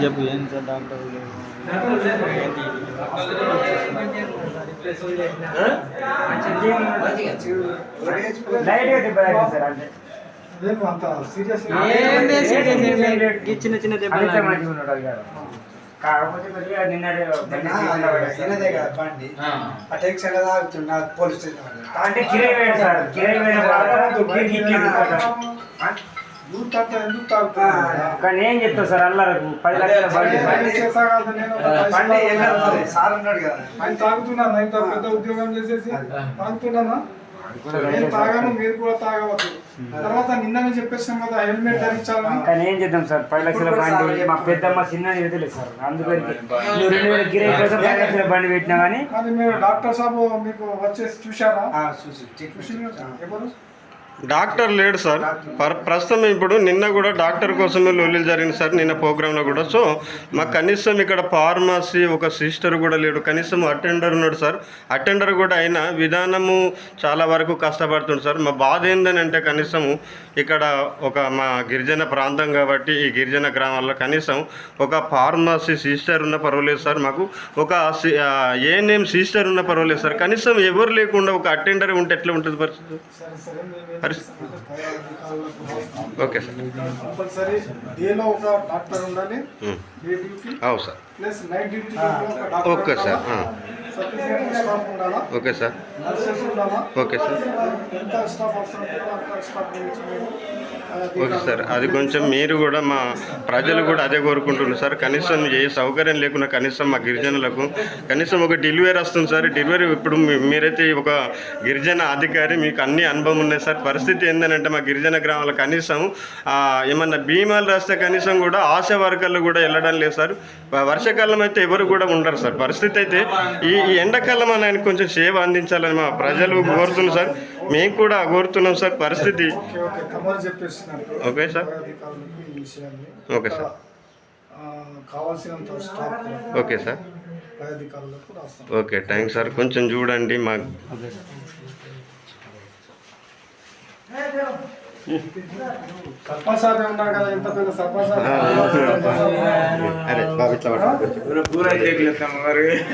చెప్పు ఏం sir doctor చిన్న చిన్న కాకపోతే కొద్దిగా నిన్న బండి అటెక్షన్ తాగుతున్నా పోలీస్ స్టేషన్ అంటే కిరాయి వేయండి సార్ కిరాయి వేయడం కానీ ఏం చెప్తా సార్ అల్లారకు 10 లక్షల బండి సార్ అన్నాడు కదా ఆయన తాగుతున్నాను ఆయన పెద్ద ఉద్యోగం చేసేసి తాగుతున్నానా తాగాను మీరు కూడా తాగవచ్చు తర్వాత నిన్న చెప్పేసాం కదా హెల్మెట్ ధరించాలని కానీ ఏం చేద్దాం సార్ 10 లక్షల బండి మా పెద్దమ్మ చిన్న ఎదులేదు సార్ అందుకని 2000 గిరాయి కోసం 10 లక్షల బండి పెట్టినా కానీ అది మీరు డాక్టర్ సాబు మీకు వచ్చేసి చూశారా ఎవరు డాక్టర్ లేడు సార్ ప్రస్తుతం ఇప్పుడు నిన్న కూడా డాక్టర్ కోసమే లొల్లి జరిగింది సార్ నిన్న ప్రోగ్రాంలో కూడా. సో మాకు కనీసం ఇక్కడ ఫార్మసీ ఒక సిస్టర్ కూడా లేడు, కనీసం అటెండర్ ఉన్నాడు సార్. అటెండర్ కూడా అయినా విధానము చాలా వరకు కష్టపడుతుంది సార్. మా బాధ ఏందని అంటే కనీసము ఇక్కడ ఒక మా గిరిజన ప్రాంతం కాబట్టి ఈ గిరిజన గ్రామాల్లో కనీసం ఒక ఫార్మసీ సిస్టర్ ఉన్న పర్వాలేదు సార్, మాకు ఒక ఏఎన్ఎం సిస్టర్ ఉన్న పర్వాలేదు సార్. కనీసం ఎవరు లేకుండా ఒక అటెండర్ ఉంటే ఎట్లా ఉంటుంది పరిస్థితి? ఓకే సార్ కంపల్సరీ డేలో ఒక డాక్టర్ ఉండాలి, డే డ్యూటీ అవును sir, plus night duty okay sir, sufficient staff ఉండాలా, ఓకే సార్, నర్సెస్ ఉండాలా, ఓకే సార్, ఎంత స్టాఫ్ అవసరం అంత స్టాఫ్ ఓకే సార్. అది కొంచెం మీరు కూడా మా ప్రజలు కూడా అదే కోరుకుంటున్నారు సార్. కనీసం ఏ సౌకర్యం లేకుండా కనీసం మా గిరిజనులకు కనీసం ఒక డెలివరీ వస్తుంది సార్. డెలివరీ ఇప్పుడు మీరైతే ఒక గిరిజన అధికారి, మీకు అన్ని అనుభవం ఉన్నాయి సార్. పరిస్థితి ఏంటంటే మా గిరిజన గ్రామాల కనీసం ఏమన్నా భీమాలు రాస్తే కనీసం కూడా ఆశా వర్గాలు కూడా వెళ్ళడం లేదు సార్. వర్షాకాలం అయితే ఎవరు కూడా ఉండరు సార్. పరిస్థితి అయితే ఈ ఎండాకాలం అని ఆయన కొంచెం సేవ అందించాలని మా ప్రజలు కోరుతున్నారు సార్, మేము కూడా కోరుతున్నాం సార్. పరిస్థితి ఓకే సార్, ఓకే సార్, కావాల్సినంత staff okay sir, okay thanks sir. కొంచెం చూడండి మా సర్పంచ్ సార్ ఉన్నారు కదా, ఎంత పెద్ద సర్పంచ్ సార్. అరే బాబు ఇట్లా